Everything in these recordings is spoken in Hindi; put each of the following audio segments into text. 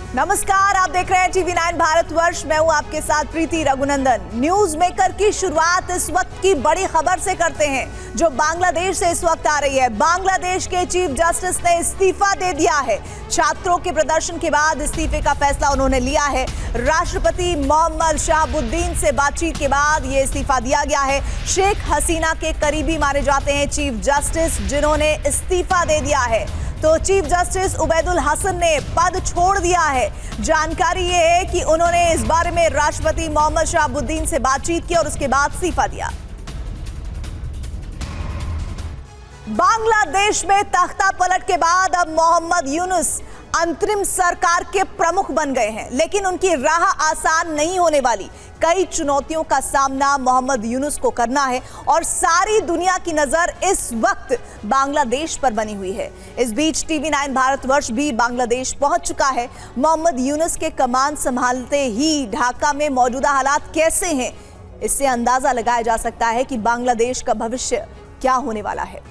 नमस्कार, आप देख रहे हैं टीवी9 भारतवर्ष। मैं हूं आपके साथ प्रीति रघुनंदन। न्यूज मेकर की शुरुआत इस वक्त की बड़ी खबर से करते हैं जो बांग्लादेश से इस वक्त आ रही है। बांग्लादेश के चीफ जस्टिस ने इस्तीफा दे दिया है। छात्रों के प्रदर्शन के बाद इस्तीफे का फैसला उन्होंने लिया है। राष्ट्रपति मोहम्मद शहाबुद्दीन से बातचीत के बाद ये इस्तीफा दिया गया है। शेख हसीना के करीबी माने जाते हैं चीफ जस्टिस, जिन्होंने इस्तीफा दे दिया है। तो चीफ जस्टिस उबैदुल हसन ने पद छोड़ दिया है। जानकारी ये है कि उन्होंने इस बारे में राष्ट्रपति मोहम्मद शहाबुद्दीन से बातचीत की और उसके बाद इस्तीफा दिया। बांग्लादेश में तख्ता पलट के बाद अब मोहम्मद यूनुस अंतरिम सरकार के प्रमुख बन गए हैं, लेकिन उनकी राह आसान नहीं होने वाली। कई चुनौतियों का सामना मोहम्मद यूनुस को करना है और सारी दुनिया की नजर इस वक्त बांग्लादेश पर बनी हुई है। इस बीच टीवी9 भारतवर्ष भी बांग्लादेश पहुंच चुका है। मोहम्मद यूनुस के कमान संभालते ही ढाका में मौजूदा हालात कैसे हैं, इससे अंदाजा लगाया जा सकता है कि बांग्लादेश का भविष्य क्या होने वाला है।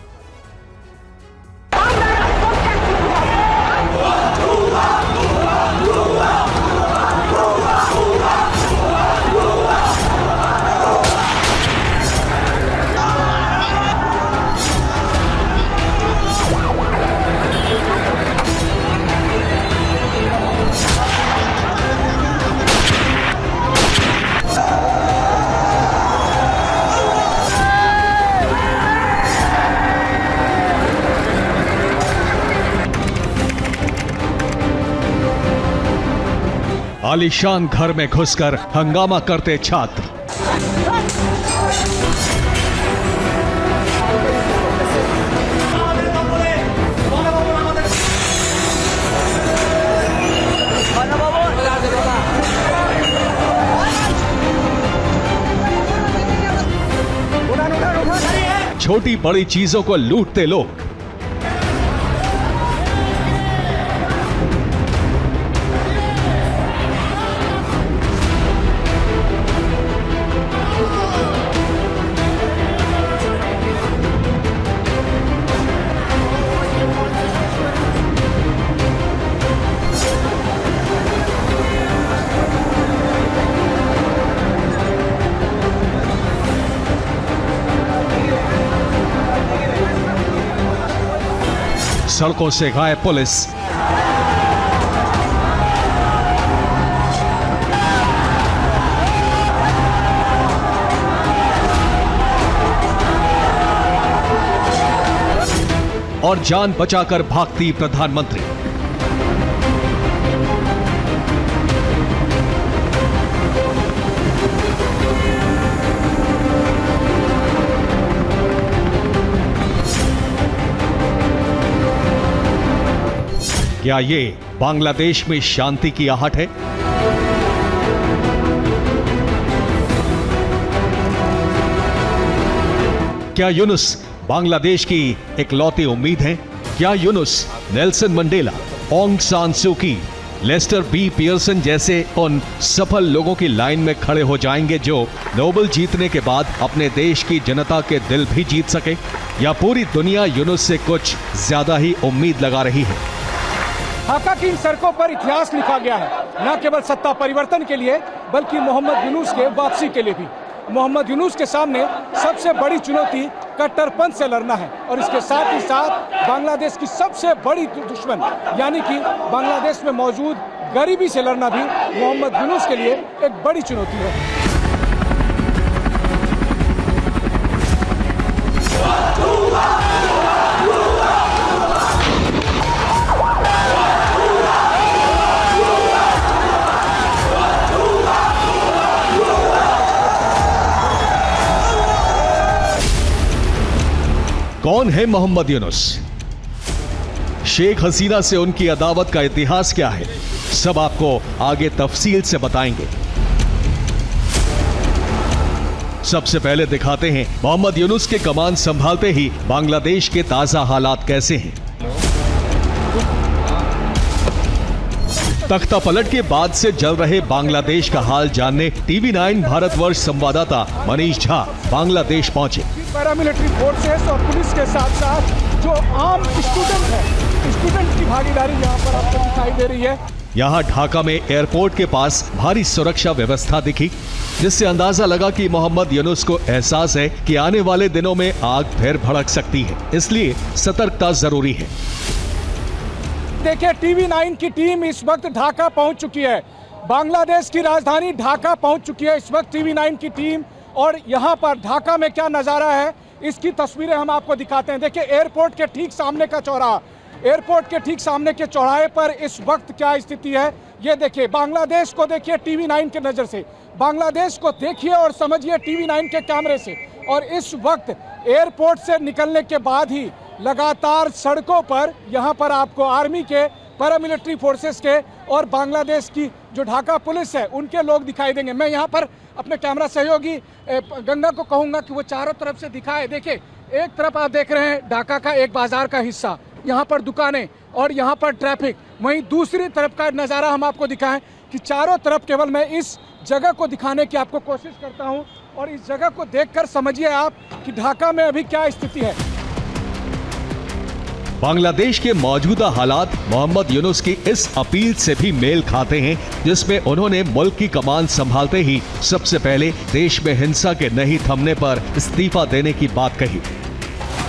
आलीशान घर में घुसकर हंगामा करते छात्र। छोटी बड़ी चीजों को लूटते लोग। सड़कों से गायब पुलिस। और जान बचाकर भागती प्रधानमंत्री। क्या ये बांग्लादेश में शांति की आहट है? क्या यूनुस बांग्लादेश की इकलौती उम्मीद है? क्या यूनुस नेल्सन मंडेला, ऑंग सान सू की, लेस्टर बी पियर्सन जैसे उन सफल लोगों की लाइन में खड़े हो जाएंगे जो नोबेल जीतने के बाद अपने देश की जनता के दिल भी जीत सके? या पूरी दुनिया यूनुस से कुछ ज्यादा ही उम्मीद लगा रही है? ढाका की इन सड़कों पर इतिहास लिखा गया है, न केवल सत्ता परिवर्तन के लिए बल्कि मोहम्मद यूनुस के वापसी के लिए भी। मोहम्मद यूनुस के सामने सबसे बड़ी चुनौती कट्टरपंथ से लड़ना है और इसके साथ ही साथ बांग्लादेश की सबसे बड़ी दुश्मन यानी कि बांग्लादेश में मौजूद गरीबी से लड़ना भी मोहम्मद यूनुस के लिए एक बड़ी चुनौती है। कौन है मोहम्मद यूनुस? शेख हसीना से उनकी अदावत का इतिहास क्या है? सब आपको आगे तफसील से बताएंगे। सबसे पहले दिखाते हैं मोहम्मद यूनुस के कमान संभालते ही बांग्लादेश के ताजा हालात कैसे हैं। तख्ता पलट के बाद से जल रहे बांग्लादेश का हाल जानने टीवी9 भारतवर्ष संवाददाता मनीष झा बांग्लादेश पहुंचे। पैरामिलिट्री फोर्सेस और पुलिस के साथ साथ जो आम स्टूडेंट है, स्टूडेंट की भागीदारी यहाँ पर आपको दिखाई दे रही है। यहाँ ढाका में एयरपोर्ट के पास भारी सुरक्षा व्यवस्था दिखी, जिससे अंदाजा लगा कि मोहम्मद यूनुस को एहसास है कि आने वाले दिनों में आग फिर भड़क सकती है, इसलिए सतर्कता जरूरी है। देखिए, टीवी9 की टीम इस वक्त ढाका पहुंच चुकी है। बांग्लादेश की राजधानी ढाका पहुंच चुकी है इस वक्त टीवी9 की टीम। और यहाँ पर ढाका में क्या नज़ारा है, इसकी तस्वीरें हम आपको दिखाते हैं। देखिए, एयरपोर्ट के ठीक सामने का चौराहा, एयरपोर्ट के ठीक सामने के चौराहे पर इस वक्त क्या स्थिति है, ये देखिए। बांग्लादेश को देखिए टीवी9 के नज़र से, बांग्लादेश को देखिए और समझिए टीवी9 के कैमरे से। और इस वक्त एयरपोर्ट से निकलने के बाद ही लगातार सड़कों पर यहाँ पर आपको आर्मी के, पैरामिलिट्री फोर्सेस के और बांग्लादेश की जो ढाका पुलिस है उनके लोग दिखाई देंगे। मैं यहाँ पर अपने कैमरा सहयोगी गंगा को कहूँगा कि वो चारों तरफ से दिखाए। देखिए, एक तरफ आप देख रहे हैं ढाका का एक बाजार का हिस्सा, यहाँ पर दुकानें और यहाँ पर ट्रैफिक, वहीं दूसरी तरफ का नज़ारा हम आपको दिखाएं कि चारों तरफ, केवल मैं इस जगह को दिखाने की आपको कोशिश करता हूँ और इस जगह को देखकर समझिए आप कि ढाका में अभी क्या स्थिति है। बांग्लादेश के मौजूदा हालात मोहम्मद यूनुस की इस अपील से भी मेल खाते हैं, जिसमें उन्होंने मुल्क की कमान संभालते ही सबसे पहले देश में हिंसा के नहीं थमने पर इस्तीफा देने की बात कही।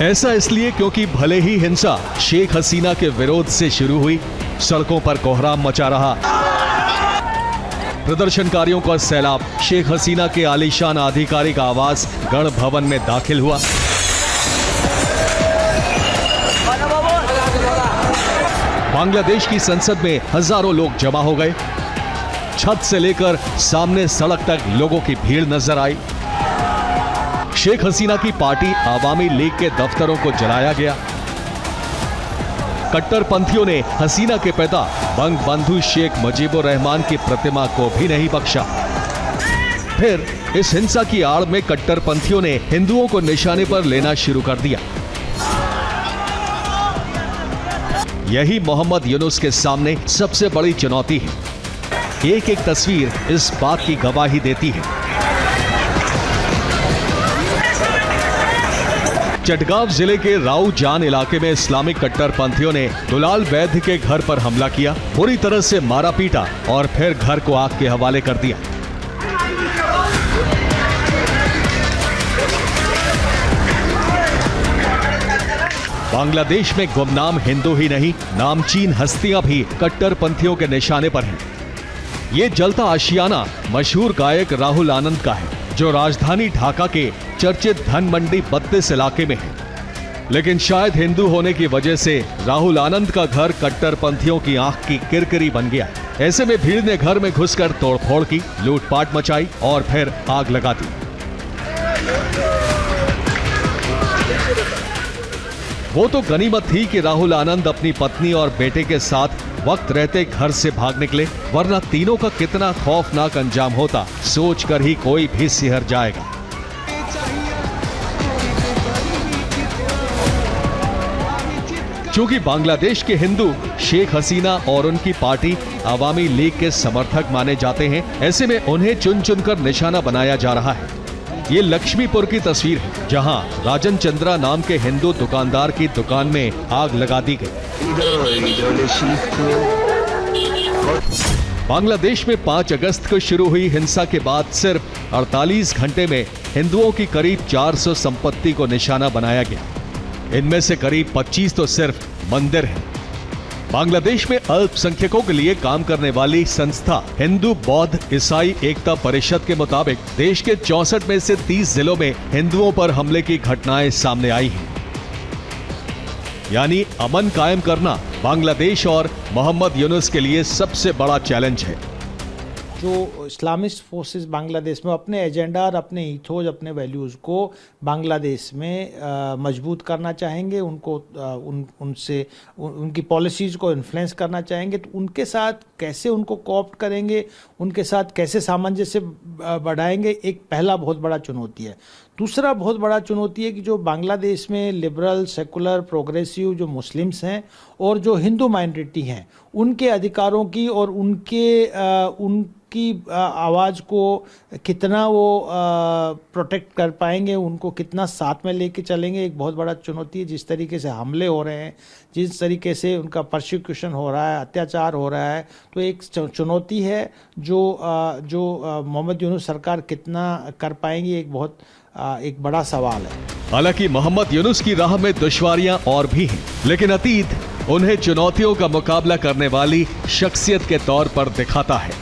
ऐसा इसलिए क्योंकि भले ही हिंसा शेख हसीना के विरोध से शुरू हुई, सड़कों पर कोहराम मचा रहा, प्रदर्शनकारियों का सैलाब शेख हसीना के आलीशान आधिकारिक आवास गण भवन में दाखिल हुआ। बांग्लादेश की संसद में हजारों लोग जमा हो गए। छत से लेकर सामने सड़क तक लोगों की भीड़ नजर आई। शेख हसीना की पार्टी आवामी लीग के दफ्तरों को जलाया गया। कट्टरपंथियों ने हसीना के पिता बंगबंधु शेख मुजीबुर रहमान की प्रतिमा को भी नहीं बख्शा। फिर इस हिंसा की आड़ में कट्टरपंथियों ने हिंदुओं को निशाने पर लेना शुरू कर दिया। यही मोहम्मद यूनुस के सामने सबसे बड़ी चुनौती है। एक एक तस्वीर इस बात की गवाही देती है। चटगांव जिले के राऊजान इलाके में इस्लामिक कट्टरपंथियों ने दुलाल वैद्य के घर पर हमला किया, बुरी तरह से मारा पीटा और फिर घर को आग के हवाले कर दिया। बांग्लादेश में गुमनाम हिंदू ही नहीं, नामचीन हस्तियां भी कट्टरपंथियों के निशाने पर हैं। ये जलता आशियाना मशहूर गायक राहुल आनंद का है, जो राजधानी ढाका के चर्चित धन मंडी 32 इलाके में है। लेकिन शायद हिंदू होने की वजह से राहुल आनंद का घर कट्टरपंथियों की आंख की किरकिरी बन गया। ऐसे में भीड़ ने घर में घुसकर तोड़फोड़ की, लूटपाट मचाई और फिर आग लगा दी। वो तो गनीमत थी कि राहुल आनंद अपनी पत्नी और बेटे के साथ वक्त रहते घर से भाग निकले, वरना तीनों का कितना खौफनाक अंजाम होता, सोचकर ही कोई भी सिहर जाएगा। चूंकि बांग्लादेश के हिंदू शेख हसीना और उनकी पार्टी आवामी लीग के समर्थक माने जाते हैं, ऐसे में उन्हें चुन चुनकर निशाना बनाया जा रहा है। ये लक्ष्मीपुर की तस्वीर है, जहां राजन चंद्रा नाम के हिंदू दुकानदार की दुकान में आग लगा दी गई। बांग्लादेश में 5 अगस्त को शुरू हुई हिंसा के बाद सिर्फ 48 घंटे में हिंदुओं की करीब 400 संपत्ति को निशाना बनाया गया। इनमें से करीब 25 तो सिर्फ मंदिर हैं। बांग्लादेश में अल्पसंख्यकों के लिए काम करने वाली संस्था हिंदू बौद्ध ईसाई एकता परिषद के मुताबिक देश के 64 में से 30 जिलों में हिंदुओं पर हमले की घटनाएं सामने आई हैं। यानी अमन कायम करना बांग्लादेश और मोहम्मद यूनुस के लिए सबसे बड़ा चैलेंज है। जो इस्लामिस्ट फोर्सेस बांग्लादेश में अपने एजेंडा और अपने ईथोज, अपने वैल्यूज़ को बांग्लादेश में मजबूत करना चाहेंगे, उनको उनसे उनकी पॉलिसीज़ को इन्फ्लुएंस करना चाहेंगे, तो उनके साथ कैसे उनको कोऑप्ट करेंगे, उनके साथ कैसे सामंजस्य बढ़ाएंगे, एक पहला बहुत बड़ा चुनौती है। दूसरा बहुत बड़ा चुनौती है कि जो बांग्लादेश में लिबरल, सेकुलर, प्रोग्रेसिव जो मुस्लिम्स हैं और जो हिंदू माइनॉरिटी हैं, उनके अधिकारों की और उनकी आवाज़ को कितना वो प्रोटेक्ट कर पाएंगे, उनको कितना साथ में लेके चलेंगे, एक बहुत बड़ा चुनौती है। जिस तरीके से हमले हो रहे हैं, जिस तरीके से उनका परसिक्यूशन हो रहा है, अत्याचार हो रहा है, तो एक चुनौती है जो मोहम्मद यूनुस सरकार कितना कर पाएंगी, एक बड़ा सवाल है। हालांकि मोहम्मद यूनुस की राह में दुश्वारियां और भी हैं, लेकिन अतीत उन्हें चुनौतियों का मुकाबला करने वाली शख्सियत के तौर पर दिखाता है।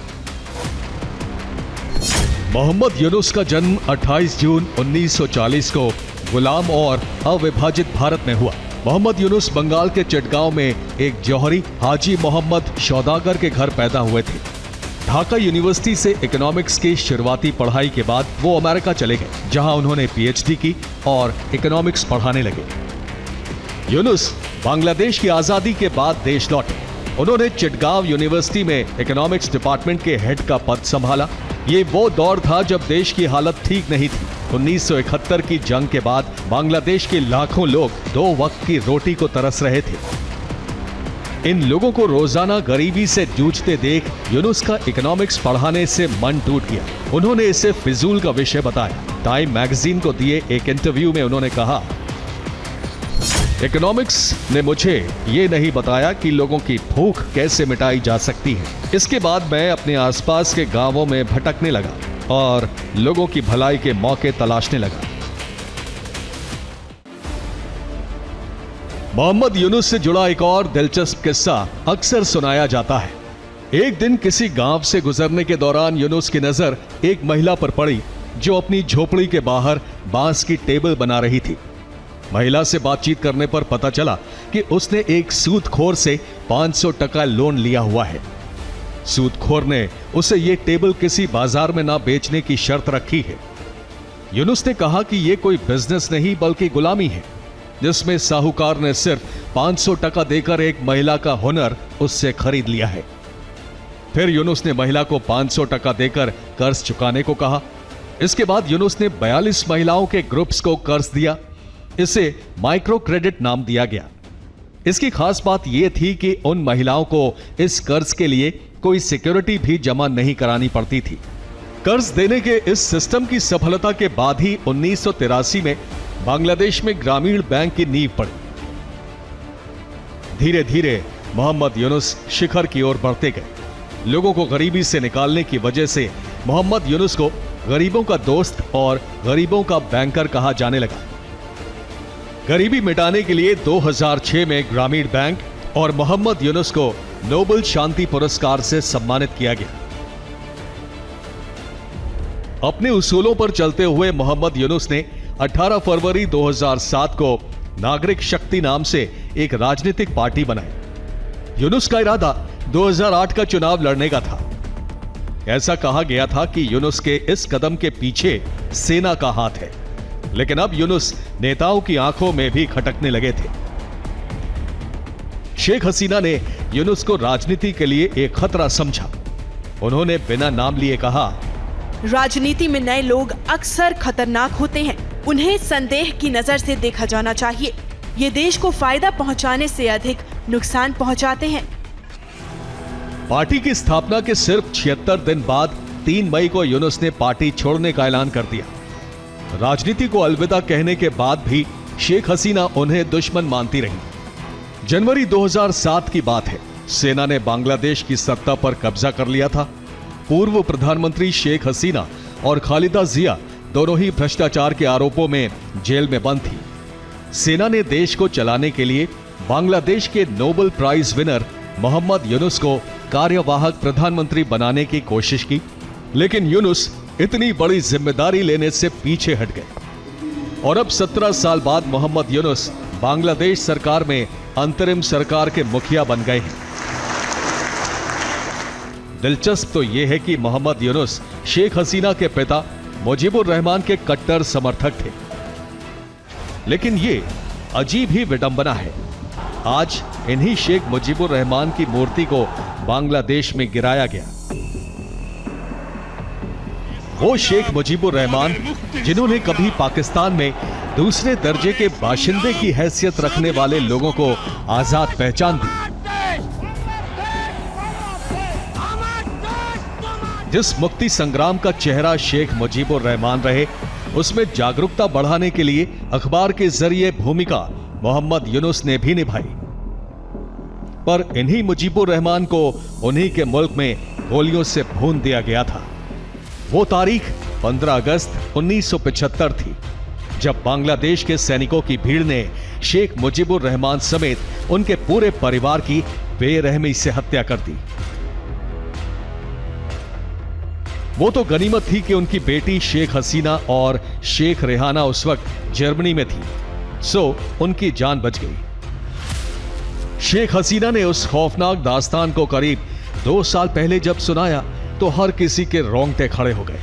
मोहम्मद यूनुस का जन्म 28 जून 1940 को गुलाम और अविभाजित भारत में हुआ। मोहम्मद यूनुस बंगाल के चिटगांव में एक जौहरी हाजी मोहम्मद सौदागर के घर पैदा हुए थे। ढाका यूनिवर्सिटी से इकोनॉमिक्स की शुरुआती पढ़ाई के बाद वो अमेरिका चले गए, जहां उन्होंने पीएचडी की और इकोनॉमिक्स पढ़ाने लगे। यूनुस बांग्लादेश की आजादी के बाद देश लौटे। उन्होंने चिटगांव यूनिवर्सिटी में इकोनॉमिक्स डिपार्टमेंट के हेड का पद संभाला। ये वो दौर था जब देश की हालत ठीक नहीं थी। 1971 की जंग के बाद बांग्लादेश के लाखों लोग 2 वक्त की रोटी को तरस रहे थे। इन लोगों को रोजाना गरीबी से जूझते देख यूनुस का इकोनॉमिक्स पढ़ाने से मन टूट गया। उन्होंने इसे फिजूल का विषय बताया। टाइम मैगजीन को दिए एक इंटरव्यू में उन्होंने कहा, इकोनॉमिक्स ने मुझे ये नहीं बताया कि लोगों की भूख कैसे मिटाई जा सकती है। इसके बाद मैं अपने आसपास के गांवों में भटकने लगा और लोगों की भलाई के मौके तलाशने लगा। मोहम्मद यूनुस से जुड़ा एक और दिलचस्प किस्सा अक्सर सुनाया जाता है। एक दिन किसी गांव से गुजरने के दौरान यूनुस की नजर एक महिला पर पड़ी जो अपनी झोपड़ी के बाहर बांस की टेबल बना रही थी। महिला से बातचीत करने पर पता चला कि उसने एक सूदखोर से 500 टका लोन लिया हुआ है। सूदखोर ने उसे ये टेबल किसी बाजार में ना बेचने की शर्त रखी है। यूनुस ने कहा कि यह कोई बिजनेस नहीं बल्कि गुलामी है, जिसमें साहूकार ने सिर्फ 500 टका देकर एक महिला का हुनर उससे खरीद लिया है। फिर यूनुस ने महिला को 500 टका देकर कर्ज चुकाने को कहा। इसके बाद यूनुस ने 42 महिलाओं के ग्रुप्स को कर्ज दिया। इसे माइक्रो क्रेडिट नाम दिया गया। इसकी खास बात यह थी कि उन महिलाओं को इस कर्ज के लिए कोई सिक्योरिटी भी जमा नहीं करानी पड़ती थी। कर्ज देने के इस सिस्टम की सफलता के बाद ही 1983 में बांग्लादेश में ग्रामीण बैंक की नींव पड़ी। धीरे धीरे मोहम्मद यूनुस शिखर की ओर बढ़ते गए। लोगों को गरीबी से निकालने की वजह से मोहम्मद यूनुस को गरीबों का दोस्त और गरीबों का बैंकर कहा जाने लगा। गरीबी मिटाने के लिए 2006 में ग्रामीण बैंक और मोहम्मद यूनुस को नोबेल शांति पुरस्कार से सम्मानित किया गया। अपने उसूलों पर चलते हुए मोहम्मद यूनुस ने 18 फरवरी 2007 को नागरिक शक्ति नाम से एक राजनीतिक पार्टी बनाई। यूनुस का इरादा 2008 का चुनाव लड़ने का था। ऐसा कहा गया था कि यूनुस के इस कदम के पीछे सेना का हाथ है, लेकिन अब यूनुस नेताओं की आंखों में भी खटकने लगे थे। शेख हसीना ने यूनुस को राजनीति के लिए एक खतरा समझा। उन्होंने बिना नाम लिए कहा, राजनीति में नए लोग अक्सर खतरनाक होते हैं। उन्हें संदेह की नजर से देखा जाना चाहिए। ये देश को फायदा पहुंचाने से अधिक नुकसान पहुंचाते हैं। पार्टी की स्थापना के सिर्फ 76 दिन बाद 3 मई को यूनुस ने पार्टी छोड़ने का ऐलान कर दिया। राजनीति को अलविदा कहने के बाद भी शेख हसीना उन्हें दुश्मन मानती रही। जनवरी 2007 की बात है। सेना ने बांग्लादेश की सत्ता पर कब्जा कर लिया था। पूर्व प्रधानमंत्री शेख हसीना और खालिदा जिया दोनों ही भ्रष्टाचार के आरोपों में जेल में बंद थी। सेना ने देश को चलाने के लिए बांग्लादेश के Nobel prize winner Muhammad Yunus को कार्यवाहक प्रधानमंत्री बनाने की कोशिश की, लेकिन यूनुस इतनी बड़ी जिम्मेदारी लेने से पीछे हट गए और अब 17 साल बाद मोहम्मद यूनुस बांग्लादेश सरकार में अंतरिम सरकार के मुखिया बन गए हैं। दिलचस्प तो यह है कि मोहम्मद यूनुस शेख हसीना के पिता मुजीबुर रहमान के कट्टर समर्थक थे, लेकिन ये अजीब ही विडंबना है। आज इन्हीं शेख मुजीबुर रहमान की मूर्ति को बांग्लादेश में गिराया गया। वो शेख मुजीबुर रहमान जिन्होंने कभी पाकिस्तान में दूसरे दर्जे के बाशिंदे की हैसियत रखने वाले लोगों को आजाद पहचान दी। जिस मुक्ति संग्राम का चेहरा शेख मुजीबुर रहमान रहे, उसमें जागरूकता बढ़ाने के लिए अखबार के जरिए भूमिका मोहम्मद यूनुस ने भी निभाई। पर इन्हीं मुजीबुर रहमान को उन्हीं के मुल्क में गोलियों से भून दिया गया था। वो तारीख 15 अगस्त 1975 थी, जब बांग्लादेश के सैनिकों की भीड़ ने शेख मुजीबुर रहमान समेत उनके पूरे परिवार की बेरहमी से हत्या कर दी। वो तो गनीमत थी कि उनकी बेटी शेख हसीना और शेख रेहाना उस वक्त जर्मनी में थी, सो उनकी जान बच गई। शेख हसीना ने उस खौफनाक दास्तान को करीब 2 साल पहले जब सुनाया तो हर किसी के रोंगटे खड़े हो गए।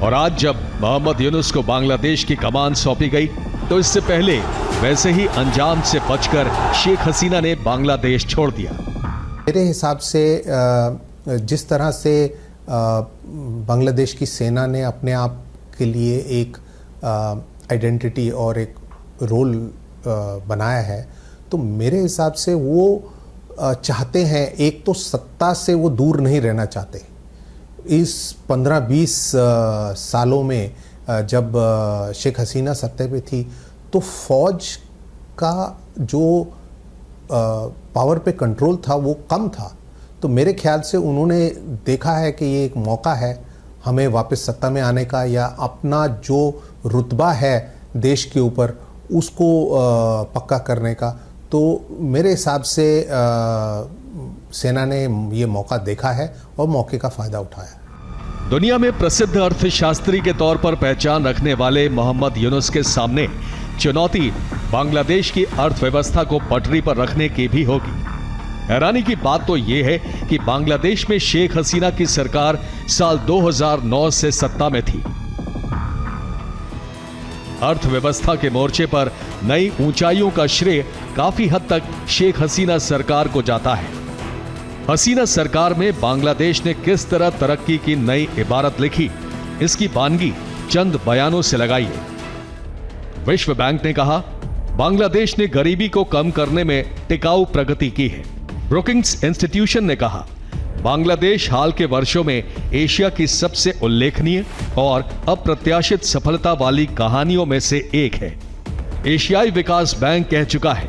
और आज जब मोहम्मद यूनुस को बांग्लादेश की कमान सौंपी गई तो इससे पहले वैसे ही अंजाम से बचकर शेख हसीना ने बांग्लादेश छोड़ दिया। मेरे हिसाब से जिस तरह से बांग्लादेश की सेना ने अपने आप के लिए एक आइडेंटिटी और एक रोल बनाया है, तो मेरे हिसाब से वो चाहते हैं, एक तो सत्ता से वो दूर नहीं रहना चाहते। इस 15-20 सालों में जब शेख हसीना सत्ता पे थी तो फौज का जो पावर पे कंट्रोल था वो कम था। तो मेरे ख्याल से उन्होंने देखा है कि ये एक मौका है हमें वापस सत्ता में आने का, या अपना जो रुतबा है देश के ऊपर उसको पक्का करने का। तो मेरे हिसाब से सेना ने ये मौका देखा है और मौके का फायदा उठाया। दुनिया में प्रसिद्ध अर्थशास्त्री के तौर पर पहचान रखने वाले मोहम्मद यूनुस के सामने चुनौती बांग्लादेश की अर्थव्यवस्था को पटरी पर रखने की भी होगी। हैरानी की बात तो यह है कि बांग्लादेश में शेख हसीना की सरकार साल 2009 से सत्ता में थी। अर्थव्यवस्था के मोर्चे पर नई ऊंचाइयों का श्रेय काफी हद तक शेख हसीना सरकार को जाता है। हसीना सरकार में बांग्लादेश ने किस तरह तरक्की की नई इबारत लिखी, इसकी बानगी चंद बयानों से लगाइए। विश्व बैंक ने कहा, बांग्लादेश ने गरीबी को कम करने में टिकाऊ प्रगति की है। ब्रुकिंग्स इंस्टीट्यूशन ने कहा, बांग्लादेश हाल के वर्षों में एशिया की सबसे उल्लेखनीय और अप्रत्याशित सफलता वाली कहानियों में से एक है। एशियाई विकास बैंक कह चुका है,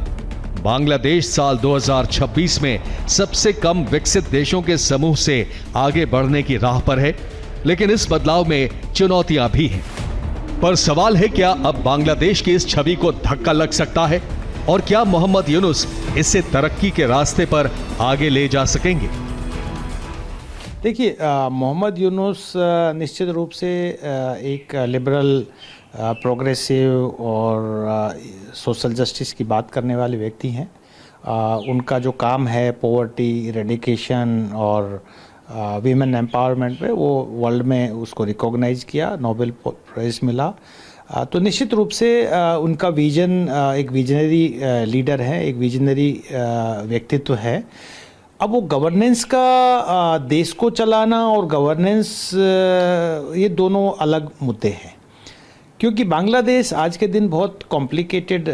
बांग्लादेश साल 2026 में सबसे कम विकसित देशों के समूह से आगे बढ़ने की राह पर है, लेकिन इस बदलाव में चुनौतियां भी हैं। पर सवाल है, क्या अब बांग्लादेश की इस छवि को धक्का लग सकता है और क्या मोहम्मद यूनुस इसे तरक्की के रास्ते पर आगे ले जा सकेंगे? देखिए, मोहम्मद यूनुस निश्चित रूप से एक लिबरल, प्रोग्रेसिव और सोशल जस्टिस की बात करने वाले व्यक्ति हैं। उनका जो काम है पॉवर्टी इरेडिकेशन और वीमेन एम्पावरमेंट पे, वो वर्ल्ड में उसको रिकॉग्नाइज किया, नोबेल प्राइज मिला। तो निश्चित रूप से उनका विजन, एक विजनरी लीडर है, एक विजनरी व्यक्तित्व है। अब वो गवर्नेंस का, देश को चलाना और गवर्नेंस, ये दोनों अलग मुद्दे हैं, क्योंकि बांग्लादेश आज के दिन बहुत कॉम्प्लिकेटेड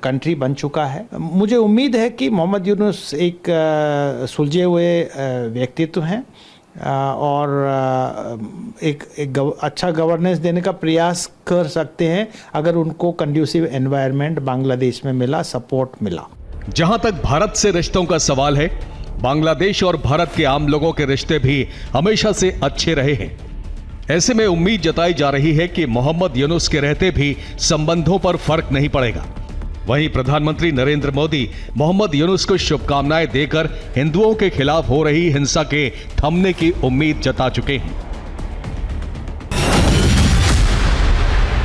कंट्री बन चुका है। मुझे उम्मीद है कि मोहम्मद यूनुस एक सुलझे हुए व्यक्तित्व हैं और एक अच्छा गवर्नेंस देने का प्रयास कर सकते हैं अगर उनको कंड्यूसिव एनवायरनमेंट बांग्लादेश में मिला, सपोर्ट मिला। जहां तक भारत से रिश्तों का सवाल है, बांग्लादेश और भारत के आम लोगों के रिश्ते भी हमेशा से अच्छे रहे हैं। ऐसे में उम्मीद जताई जा रही है कि मोहम्मद यूनुस के रहते भी संबंधों पर फर्क नहीं पड़ेगा। वहीं प्रधानमंत्री नरेंद्र मोदी मोहम्मद यूनुस को शुभकामनाएं देकर हिंदुओं के खिलाफ हो रही हिंसा के थमने की उम्मीद जता चुके हैं।